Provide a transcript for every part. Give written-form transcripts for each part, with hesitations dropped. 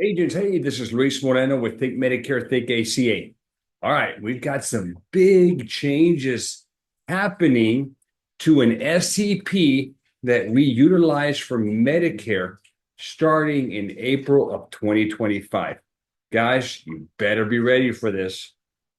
Agents, hey, this is Luis Moreno with Think Medicare, Think ACA. All right, we've got some big changes happening to an SEP that we utilize for Medicare starting in April of 2025. Guys, you better be ready for this.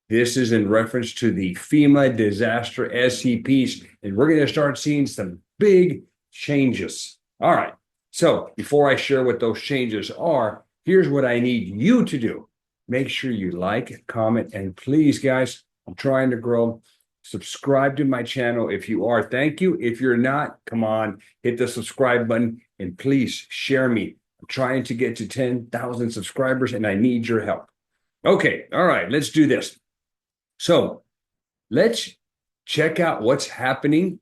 This is in reference to the FEMA disaster SEPs, and we're going to start seeing some big changes. All right, so before I share what those changes are, here's what I need you to do. Make sure you like, comment, and please, guys, I'm trying to grow. Subscribe to my channel if you are. Thank you. If you're not, come on, hit the subscribe button and please share me. I'm trying to get to 10,000 subscribers and I need your help. Okay, all right, let's do this. So let's check out what's happening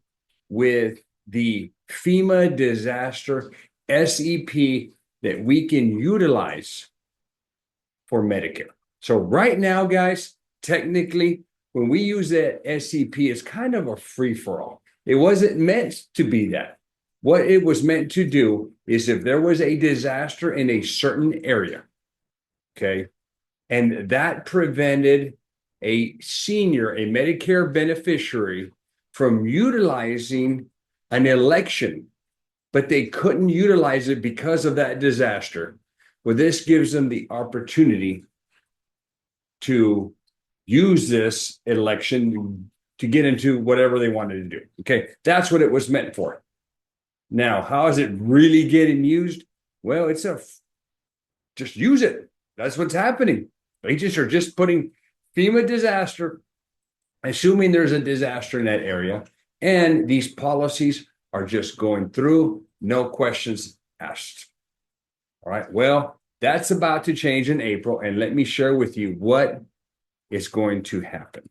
with the FEMA disaster SEP that we can utilize for Medicare. So right now, guys, technically, when we use that SEP, it's kind of a free-for-all. It wasn't meant to be that. What it was meant to do is if there was a disaster in a certain area, okay, and that prevented a senior, a Medicare beneficiary, from utilizing an election, but they couldn't utilize it because of that disaster. Well, this gives them the opportunity to use this election to get into whatever they wanted to do. Okay, that's what it was meant for. Now, how is it really getting used? Well, just use it. That's what's happening. Agents are just putting FEMA disaster, assuming there's a disaster in that area, and these policies are just going through, no questions asked. All right, well, that's about to change in April, and let me share with you what is going to happen.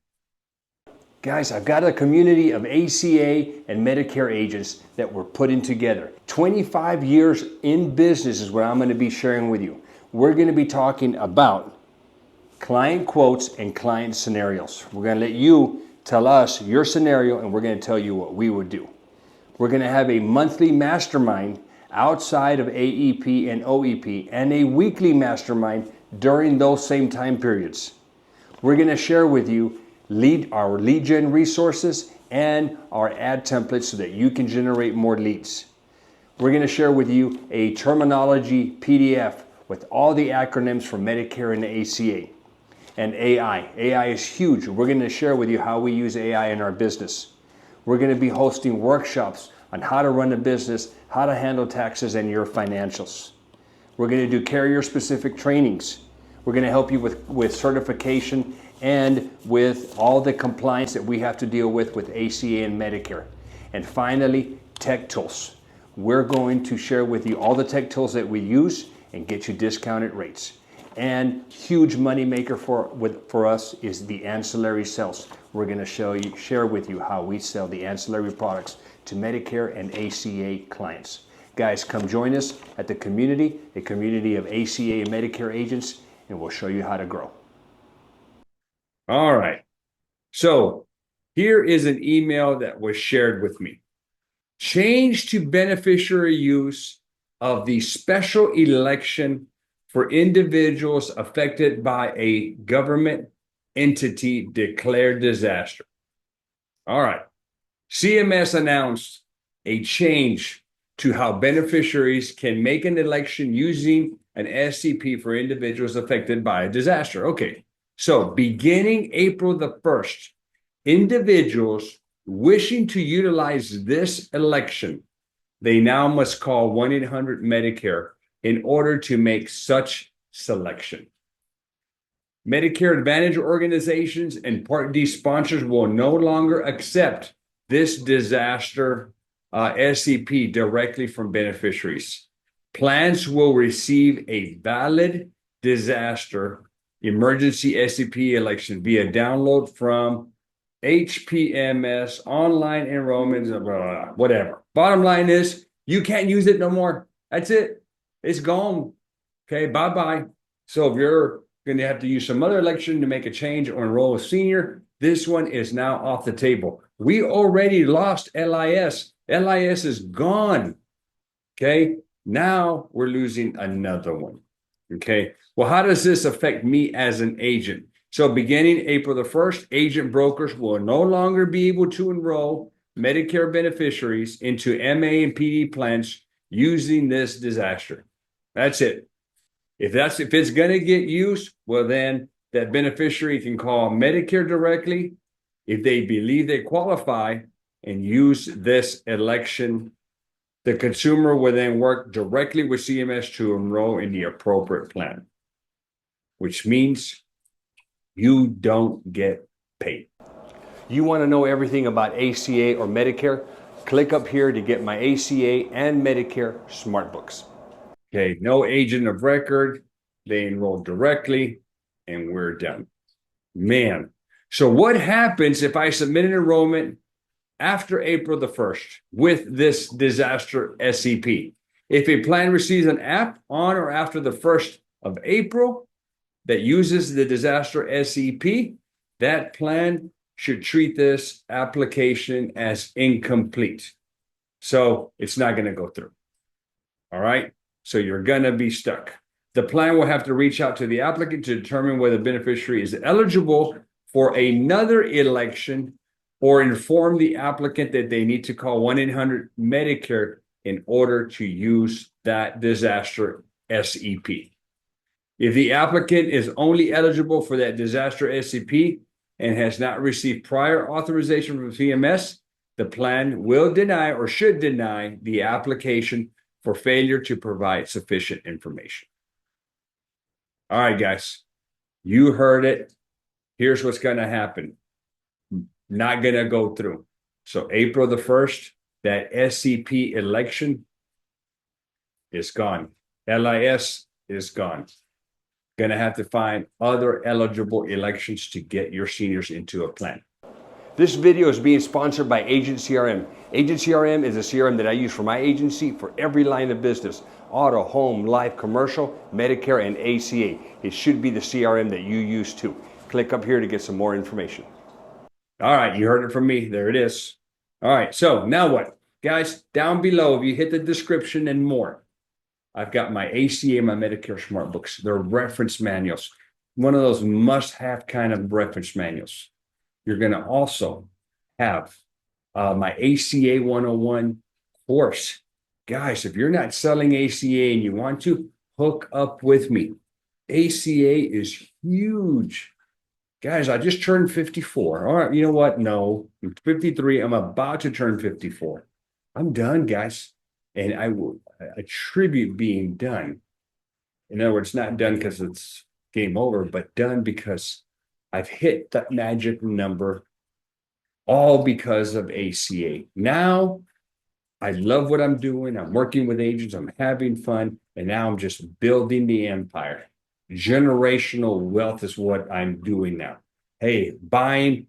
Guys, I've got a community of ACA and Medicare agents that we're putting together. 25 years in business is what I'm going to be sharing with you. We're going to be talking about client quotes and client scenarios. We're going to let you tell us your scenario, and we're going to tell you what we would do. We're going to have a monthly mastermind outside of AEP and OEP, and a weekly mastermind during those same time periods. We're going to share with you our lead gen resources and our ad templates so that you can generate more leads. We're going to share with you a terminology PDF with all the acronyms for Medicare and ACA. And AI. AI is huge. We're going to share with you how we use AI in our business. We're going to be hosting workshops on how to run a business, how to handle taxes and your financials. We're going to do carrier-specific trainings. We're going to help you with certification and with all the compliance that we have to deal with ACA and Medicare. And finally, tech tools. We're going to share with you all the tech tools that we use and get you discounted rates. And huge money maker for us is the ancillary sales. We're going to share with you how we sell the ancillary products to Medicare and ACA clients. Guys, come join us at the community, a community of ACA and Medicare agents, and we'll show you how to grow. All right. So here is an email that was shared with me. Change to beneficiary use of the special election for individuals affected by a government entity declared disaster. All right. CMS announced a change to how beneficiaries can make an election using an SEP for individuals affected by a disaster. Okay. So beginning April the 1st, individuals wishing to utilize this election, they now must call 1-800-MEDICARE in order to make such selection. Medicare Advantage organizations and Part D sponsors will no longer accept this disaster SEP directly from beneficiaries. Plans will receive a valid disaster emergency SEP election via download from HPMS, online enrollment, blah, blah, blah, whatever. Bottom line is, you can't use it no more. That's it. It's gone. Okay, bye-bye. So if you're going to have to use some other election to make a change or enroll a senior, this one is now off the table. We already lost LIS. LIS is gone. Okay, now we're losing another one. Okay. Well, how does this affect me as an agent? So beginning April the 1st, agent brokers will no longer be able to enroll Medicare beneficiaries into MA and PD plans using this disaster. That's it. If it's going to get used, well, then that beneficiary can call Medicare directly if they believe they qualify and use this election. The consumer will then work directly with CMS to enroll in the appropriate plan, which means you don't get paid. You want to know everything about ACA or Medicare? Click up here to get my ACA and Medicare Smart Books. Okay, no agent of record. They enroll directly, and we're done. Man, so what happens if I submit an enrollment after April the 1st with this disaster SEP? If a plan receives an app on or after the 1st of April that uses the disaster SEP, that plan should treat this application as incomplete. So it's not going to go through. All right. So you're going to be stuck. The plan will have to reach out to the applicant to determine whether the beneficiary is eligible for another election or inform the applicant that they need to call 1-800-Medicare in order to use that disaster SEP. If the applicant is only eligible for that disaster SEP and has not received prior authorization from CMS, the plan will deny or should deny the application for failure to provide sufficient information. All right, guys, you heard it. Here's what's going to happen. Not going to go through. So April the 1st, that SEP election is gone. LIS is gone. Going to have to find other eligible elections to get your seniors into a plan. This video is being sponsored by Agent CRM. Agent CRM is a CRM that I use for my agency for every line of business: auto, home, life, commercial, Medicare, and ACA. It should be the CRM that you use too. Click up here to get some more information. All right, you heard it from me. There it is. All right, so now what? Guys, down below, if you hit the description and more, I've got my ACA, my Medicare Smart Books. They're reference manuals. One of those must-have kind of reference manuals. You're going to also have my ACA 101 course. Guys, if you're not selling ACA and you want to, hook up with me. ACA is huge. Guys, I just turned 54. All right, you know what? No, I'm 53. I'm about to turn 54. I'm done, guys. And I will attribute being done. In other words, not done because it's game over, but done because I've hit that magic number, all because of ACA. Now, I love what I'm doing. I'm working with agents. I'm having fun. And now I'm just building the empire. Generational wealth is what I'm doing now. Hey, buying,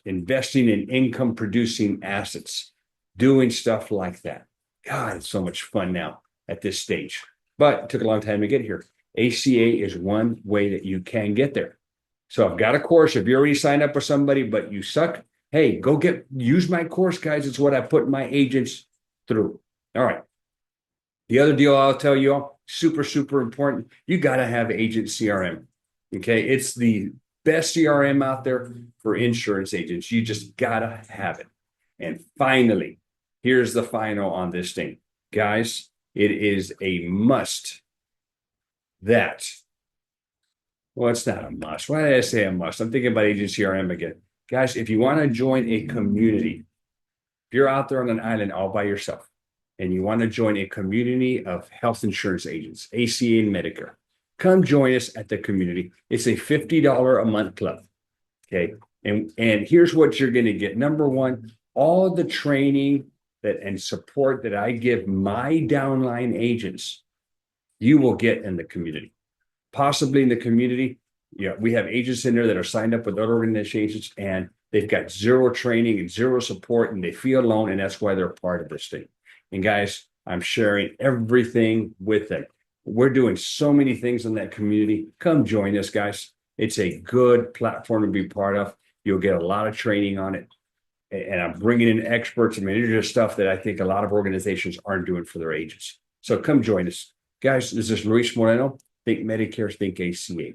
investing in income producing assets, doing stuff like that. God, it's so much fun now at this stage. But it took a long time to get here. ACA is one way that you can get there. So I've got a course. If you already signed up for somebody, but you suck, hey, use my course, guys. It's what I put my agents through. All right. The other deal I'll tell you all, super, super important. You got to have agent CRM. Okay. It's the best CRM out there for insurance agents. You just got to have it. And finally, here's the final on this thing. Guys, it is a must that, well, it's not a must. Why did I say a must? I'm thinking about agent CRM again. Guys, if you want to join a community, if you're out there on an island all by yourself and you want to join a community of health insurance agents, ACA and Medicare, come join us at the community. It's a $50 a month club. Okay. And here's what you're going to get. Number one, all the training and support that I give my downline agents, you will get in the community. Possibly in the community, we have agents in there that are signed up with other organizations and they've got zero training and zero support and they feel alone, and that's why they're a part of this thing. And guys, I'm sharing everything with them. We're doing so many things in that community. Come join us, guys. It's a good platform to be part of. You'll get a lot of training on it. And I'm bringing in experts. I mean, there's just stuff that I think a lot of organizations aren't doing for their agents. So come join us. Guys, this is Luis Moreno, Think Medicare, think ACA.